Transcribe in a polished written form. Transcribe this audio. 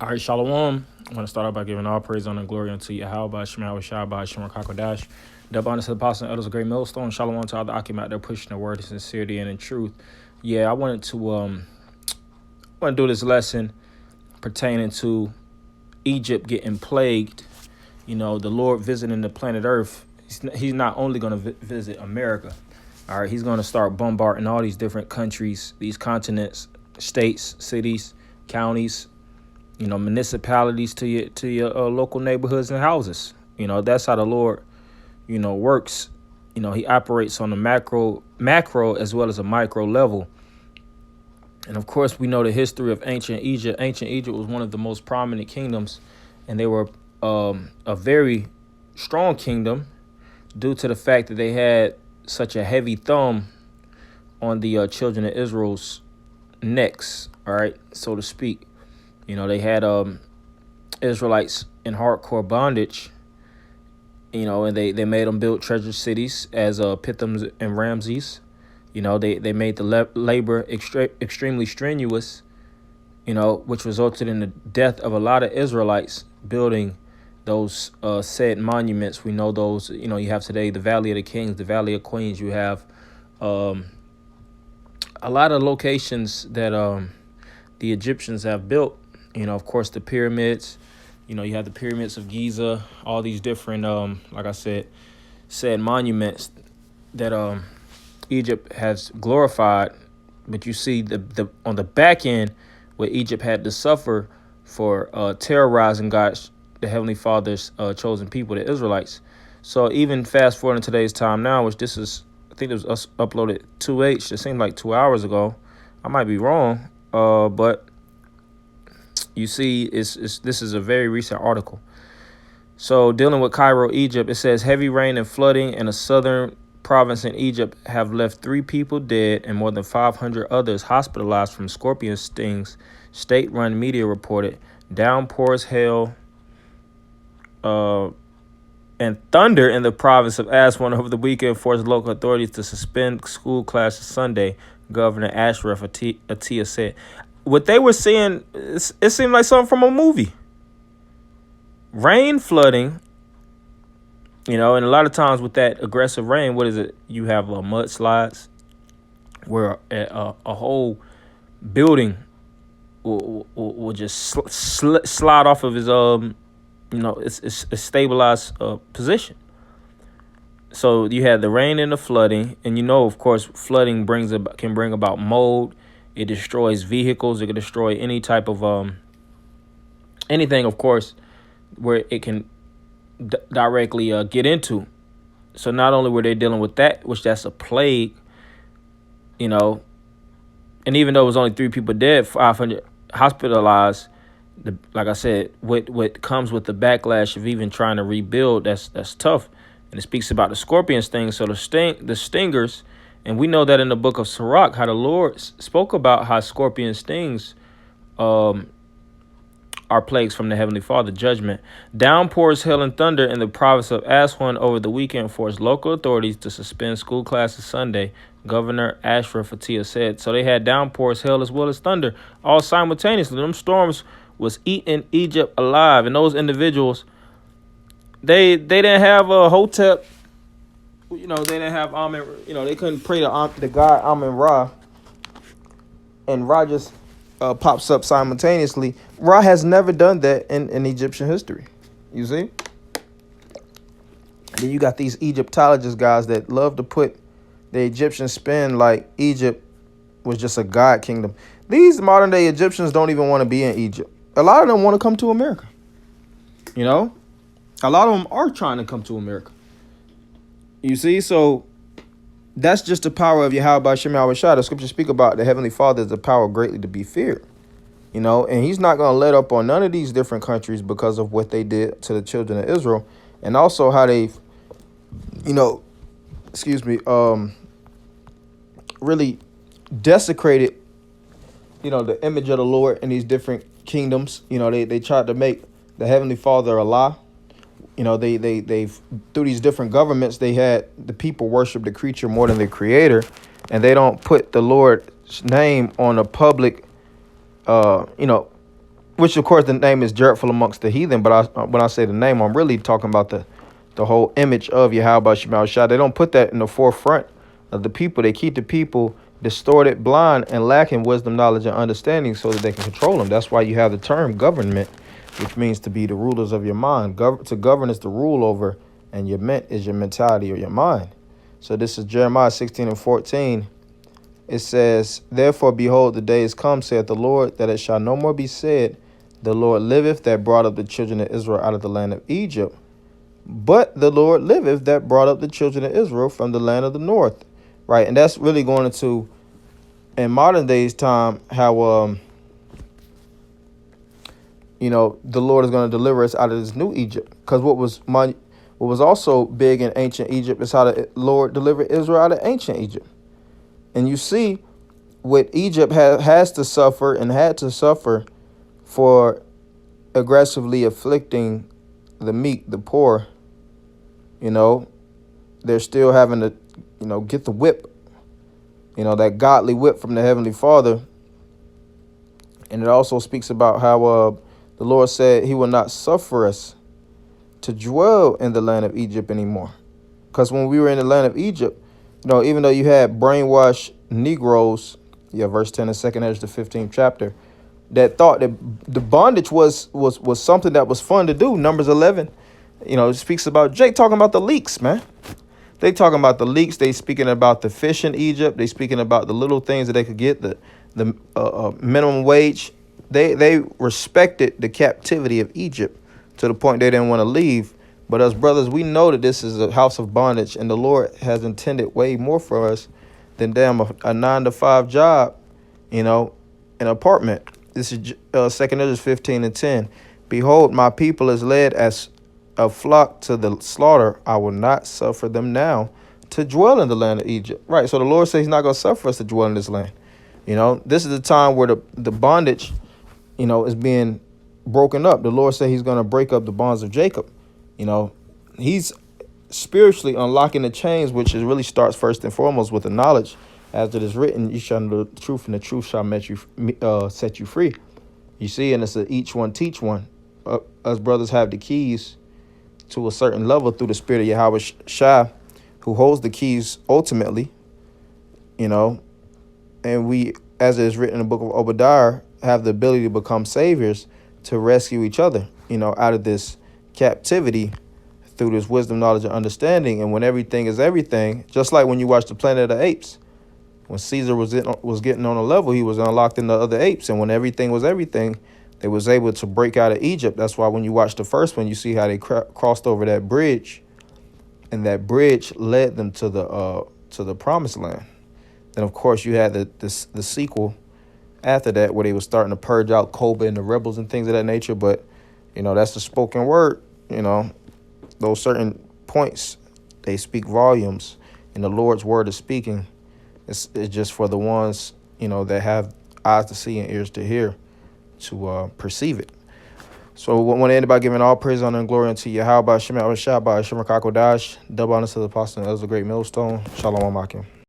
All right, Shalom. I want to start out by giving all praise, honor, and glory unto Yahweh, Shema, Shabbat, Shema, Kakodash. Double honor to the apostles and elders of Great Millstone. Shalom to all the Akim out there pushing the word of sincerity and in truth. Yeah, I wanted to want to do this lesson pertaining to Egypt getting plagued. You know, the Lord visiting the planet Earth. He's not only going to visit America. All right, he's going to start bombarding all these different countries, these continents, states, cities, counties, municipalities to your local neighborhoods and houses. That's how the Lord, works. He operates on the macro as well as a micro level. And of course, we know the history of ancient Egypt. Ancient Egypt was one of the most prominent kingdoms, and they were a very strong kingdom due to the fact that they had such a heavy thumb on the children of Israel's necks, all right, so to speak. They had Israelites in hardcore bondage, and they made them build treasure cities as Pithom and Ramses. They made the labor extremely strenuous, which resulted in the death of a lot of Israelites building those said monuments. We know those, you have today the Valley of the Kings, the Valley of Queens. You have a lot of locations that the Egyptians have built. Of course, the pyramids. You have the pyramids of Giza, all these different, like I said monuments that Egypt has glorified. But you see the on the back end where Egypt had to suffer for terrorizing God's, the Heavenly Father's chosen people, the Israelites. So even fast forward in today's time now, which this is, I think it was uploaded 2H. It seemed like 2 hours ago. I might be wrong, but you see, this is a very recent article. So dealing with Cairo, Egypt, it says heavy rain and flooding in a southern province in Egypt have left 3 people dead and more than 500 others hospitalized from scorpion stings. State-run media reported downpours, hail, and thunder in the province of Aswan over the weekend forced local authorities to suspend school classes Sunday. Governor Ashraf Atiya said. What they were saying, it seemed like something from a movie. Rain, flooding, and a lot of times with that aggressive rain, what is it? You have mudslides where a whole building will just slide off of his it's a stabilized position. So you had the rain and the flooding, and of course, flooding can bring about mold. It destroys vehicles. It can destroy any type of anything, of course, where it can directly get into. So not only were they dealing with that, which that's a plague, and even though it was only 3 people dead, 500 hospitalized. Like I said, what comes with the backlash of even trying to rebuild, that's tough. And it speaks about the scorpion sting. So the stingers. And we know that in the book of Sirach, how the Lord spoke about how scorpion stings are plagues from the Heavenly Father, judgment. Downpours, hail, and thunder in the province of Aswan over the weekend forced local authorities to suspend school classes Sunday, Governor Ashraf Atiya said. So they had downpours, hail, as well as thunder, all simultaneously. Them storms was eating Egypt alive. And those individuals, they didn't have a hotep. They didn't have Amen. They couldn't pray to the God Amen Ra, and Ra just pops up simultaneously. Ra has never done that in Egyptian history. You see? Then you got these Egyptologist guys that love to put the Egyptian spin like Egypt was just a god kingdom. These modern day Egyptians don't even want to be in Egypt. A lot of them want to come to America. A lot of them are trying to come to America. You see, so that's just the power of Yahweh Shema Shah. The scriptures speak about the Heavenly Father as a power greatly to be feared. And he's not going to let up on none of these different countries because of what they did to the children of Israel. And also how they've, really desecrated, the image of the Lord in these different kingdoms. They tried to make the Heavenly Father a lie. They've through these different governments, they had the people worship the creature more than the creator, and they don't put the Lord's name on a public, which of course the name is dreadful amongst the heathen. But when I say the name, I'm really talking about the whole image of Yahweh Shema Shah. They don't put that in the forefront of the people. They keep the people distorted, blind, and lacking wisdom, knowledge, and understanding so that they can control them. That's why you have the term government, which means to be the rulers of your mind. To govern is to rule over, and your ment is your mentality or your mind. So this is Jeremiah 16 and 14. It says, therefore, behold, the days come, saith the Lord, that it shall no more be said, the Lord liveth that brought up the children of Israel out of the land of Egypt. But the Lord liveth that brought up the children of Israel from the land of the north. Right. And that's really going into, in modern days time, how, the Lord is going to deliver us out of this new Egypt. Because what was also big in ancient Egypt is how the Lord delivered Israel out of ancient Egypt. And you see what Egypt has to suffer and had to suffer for aggressively afflicting the meek, the poor. They're still having to, get the whip, that godly whip from the Heavenly Father. And it also speaks about how the Lord said he will not suffer us to dwell in the land of Egypt anymore. Because when we were in the land of Egypt, even though you had brainwashed Negroes, verse 10 in 2nd Ezra, the 15th chapter, that thought that the bondage was something that was fun to do. Numbers 11, it speaks about Jake talking about the leaks, man. They talking about the leaks. They speaking about the fish in Egypt. They speaking about the little things that they could get, the minimum wage. They respected the captivity of Egypt to the point they didn't want to leave. But us brothers, we know that this is a house of bondage, and the Lord has intended way more for us than damn a 9-to-5 job, an apartment. This is 2nd Ezra 15 and 10. Behold, my people is led as a flock to the slaughter. I will not suffer them now to dwell in the land of Egypt. Right. So the Lord says he's not going to suffer us to dwell in this land. This is the time where the bondage, is being broken up. The Lord said he's going to break up the bonds of Jacob. He's spiritually unlocking the chains, which is really starts first and foremost with the knowledge. As it is written, you shall know the truth, and the truth shall set you free. You see, and it's a each one teach one. Us brothers have the keys to a certain level through the spirit of Yahweh Shah, who holds the keys ultimately, and we, as it is written in the book of Obadiah, have the ability to become saviors to rescue each other, out of this captivity through this wisdom, knowledge, and understanding. And when everything is everything, just like when you watch the Planet of the Apes, when Caesar was getting on a level, he was unlocked in the other apes. And when everything was everything, they was able to break out of Egypt. That's why when you watch the first one, you see how they crossed over that bridge, and that bridge led them to the promised land. Then of course you had the sequel after that, where they were starting to purge out Koba and the rebels and things of that nature. But that's the spoken word. Those certain points, they speak volumes, and the Lord's word is speaking. It's just for the ones that have eyes to see and ears to hear, to perceive it. So I want to end by giving all praise, honor, and glory unto Yahweh, Shema, Shah, Shema, Kakodash, double honor to the apostle as a great millstone. Shalom, Akim.